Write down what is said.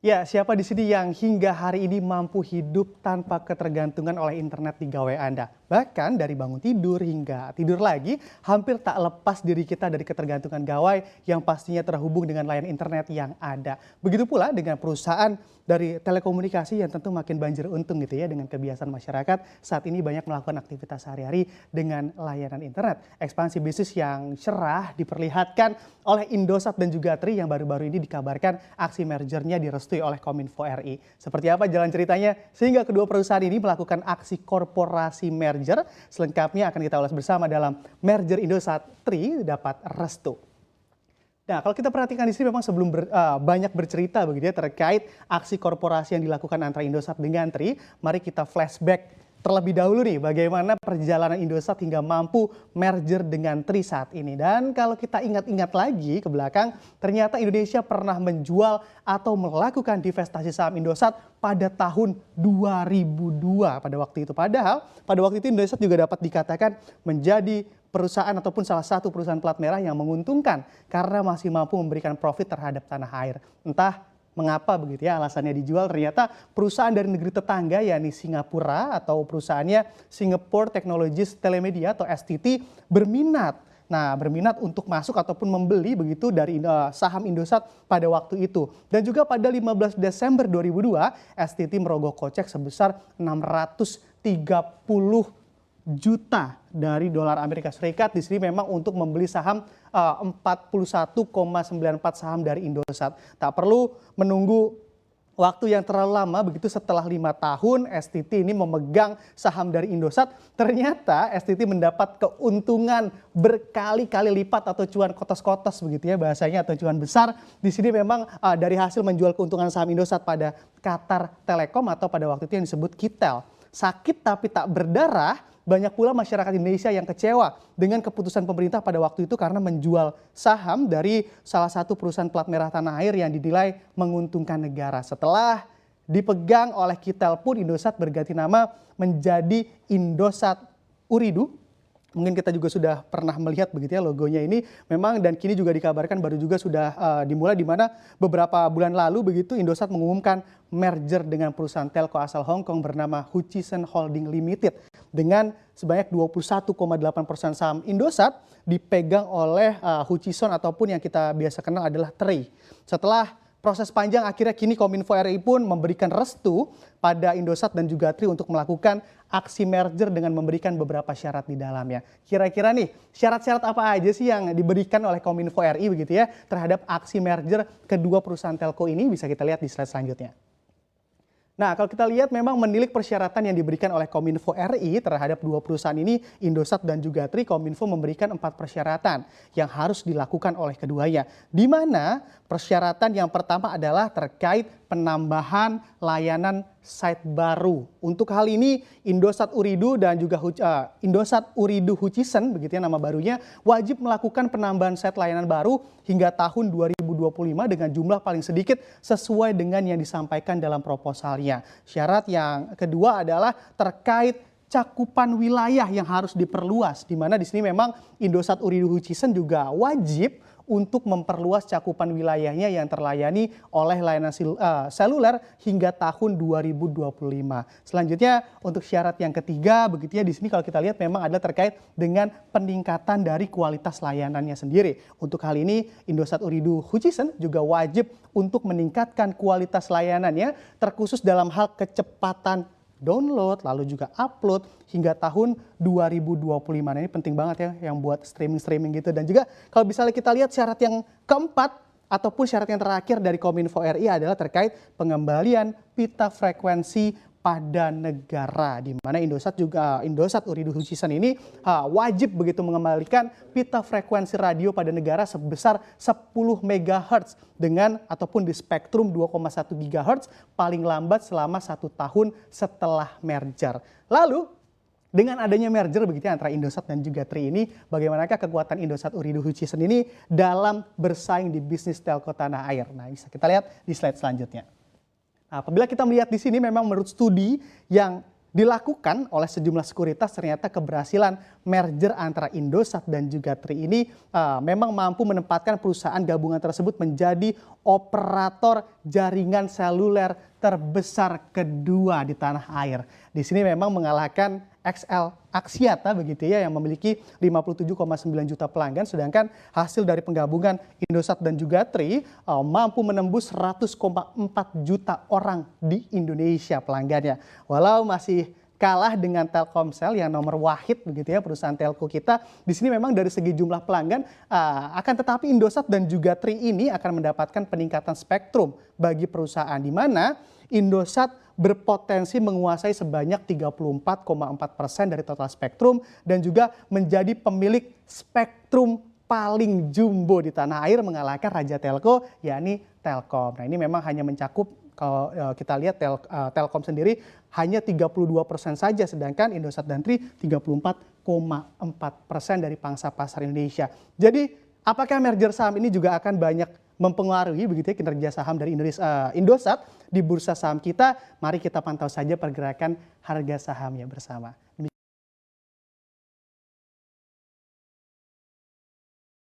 Ya, siapa di sini yang hingga hari ini mampu hidup tanpa ketergantungan oleh internet di gawai Anda? Bahkan dari bangun tidur hingga tidur lagi, hampir tak lepas diri kita dari ketergantungan gawai yang pastinya terhubung dengan layanan internet yang ada. Begitu pula dengan perusahaan dari telekomunikasi yang tentu makin banjir untung gitu ya dengan kebiasaan masyarakat saat ini banyak melakukan aktivitas sehari-hari dengan layanan internet. Ekspansi bisnis yang cerah diperlihatkan oleh Indosat dan juga Tri yang baru-baru ini dikabarkan aksi mergernya direstui oleh Kominfo RI. Seperti apa jalan ceritanya sehingga kedua perusahaan ini melakukan aksi korporasi merger? Selengkapnya akan kita ulas bersama dalam merger Indosat Tri dapat restu. Nah, kalau kita perhatikan di sini memang sebelum banyak bercerita begitu ya terkait aksi korporasi yang dilakukan antara Indosat dengan Tri, mari kita flashback terlebih dahulu nih bagaimana perjalanan Indosat hingga mampu merger dengan Tri saat ini. Dan kalau kita ingat-ingat lagi ke belakang, ternyata Indonesia pernah menjual atau melakukan divestasi saham Indosat pada tahun 2002 pada waktu itu. Padahal pada waktu itu Indosat juga dapat dikatakan menjadi perusahaan ataupun salah satu perusahaan plat merah yang menguntungkan karena masih mampu memberikan profit terhadap tanah air. Entah mengapa begitu ya alasannya dijual, ternyata perusahaan dari negeri tetangga yakni Singapura atau perusahaannya Singapore Technologies Telemedia atau STT berminat. Nah, berminat untuk masuk ataupun membeli begitu dari saham Indosat pada waktu itu. Dan juga pada 15 Desember 2002, STT merogoh kocek sebesar 630 juta dari dolar Amerika Serikat di sini memang untuk membeli saham 41,94 saham dari Indosat. Tak perlu menunggu waktu yang terlalu lama begitu setelah 5 tahun STT ini memegang saham dari Indosat, ternyata STT mendapat keuntungan berkali-kali lipat atau cuan kotos-kotos begitu ya bahasanya atau cuan besar. Di sini memang dari hasil menjual keuntungan saham Indosat pada Qatar Telekom atau pada waktu itu yang disebut Kitel. Sakit tapi tak berdarah, banyak pula masyarakat Indonesia yang kecewa dengan keputusan pemerintah pada waktu itu karena menjual saham dari salah satu perusahaan plat merah tanah air yang dinilai menguntungkan negara. Setelah dipegang oleh Kitel pun Indosat berganti nama menjadi Indosat Ooredoo. Mungkin kita juga sudah pernah melihat begitu ya logonya ini memang dan kini juga dikabarkan baru juga sudah dimulai di mana beberapa bulan lalu begitu Indosat mengumumkan merger dengan perusahaan telco asal Hong Kong bernama Hutchison Holding Limited dengan sebanyak 21,8% saham Indosat dipegang oleh Hutchison ataupun yang kita biasa kenal adalah Tri. Setelah proses panjang akhirnya kini Kominfo RI pun memberikan restu pada Indosat dan juga Tri untuk melakukan aksi merger dengan memberikan beberapa syarat di dalamnya. Kira-kira nih syarat-syarat apa aja sih yang diberikan oleh Kominfo RI begitu ya terhadap aksi merger kedua perusahaan telco ini bisa kita lihat di slide selanjutnya. Nah, kalau kita lihat memang menilik persyaratan yang diberikan oleh Kominfo RI terhadap dua perusahaan ini, Indosat dan juga Tri, Kominfo memberikan 4 persyaratan yang harus dilakukan oleh keduanya. Di mana persyaratan yang pertama adalah terkait penambahan layanan site baru. Untuk hal ini Indosat Ooredoo dan juga Indosat Ooredoo Hutchison begitu ya nama barunya wajib melakukan penambahan site layanan baru hingga tahun 2025 dengan jumlah paling sedikit sesuai dengan yang disampaikan dalam proposalnya. Syarat yang kedua adalah terkait cakupan wilayah yang harus diperluas, di mana di sini memang Indosat Ooredoo Hutchison juga wajib untuk memperluas cakupan wilayahnya yang terlayani oleh layanan seluler hingga tahun 2025. Selanjutnya untuk syarat yang ketiga begitu ya di sini kalau kita lihat memang adalah terkait dengan peningkatan dari kualitas layanannya sendiri. Untuk hal ini Indosat Ooredoo Hutchison juga wajib untuk meningkatkan kualitas layanannya terkhusus dalam hal kecepatan download, lalu juga upload hingga tahun 2025. Nah, ini penting banget ya yang buat streaming gitu. Dan juga kalau misalnya kita lihat syarat yang keempat ataupun syarat yang terakhir dari Kominfo RI adalah terkait pengembalian pita frekuensi pada negara, di mana Indosat Ooredoo Hutchison ini wajib begitu mengembalikan pita frekuensi radio pada negara sebesar 10 MHz dengan ataupun di spektrum 2,1 GHz paling lambat selama 1 tahun setelah merger. Lalu dengan adanya merger begitu antara Indosat dan juga Tri ini, bagaimanakah kekuatan Indosat Ooredoo Hutchison ini dalam bersaing di bisnis telco tanah air? Nah, bisa kita lihat di slide selanjutnya. Nah, apabila kita melihat di sini memang menurut studi yang dilakukan oleh sejumlah sekuritas, ternyata keberhasilan merger antara Indosat dan juga Tri ini memang mampu menempatkan perusahaan gabungan tersebut menjadi operator jaringan seluler terbesar kedua di tanah air. Di sini memang mengalahkan XL Axiata begitu ya, yang memiliki 57,9 juta pelanggan, sedangkan hasil dari penggabungan Indosat dan juga Tri mampu menembus 100,4 juta orang di Indonesia pelanggannya. Walau masih kalah dengan Telkomsel yang nomor wahid begitu ya, perusahaan telco kita. Di sini memang dari segi jumlah pelanggan, akan tetapi Indosat dan juga Tri ini akan mendapatkan peningkatan spektrum bagi perusahaan, di mana Indosat berpotensi menguasai sebanyak 34,4% dari total spektrum dan juga menjadi pemilik spektrum paling jumbo di tanah air, mengalahkan Raja Telco yakni Telkom. Nah, ini memang hanya mencakup, kalau kita lihat Telkom sendiri hanya 32% saja, sedangkan Indosat dan Tri 34,4% dari pangsa pasar Indonesia. Jadi apakah merger saham ini juga akan banyak mempengaruhi begitu ya kinerja saham dari Indosat di bursa saham kita? Mari kita pantau saja pergerakan harga sahamnya bersama.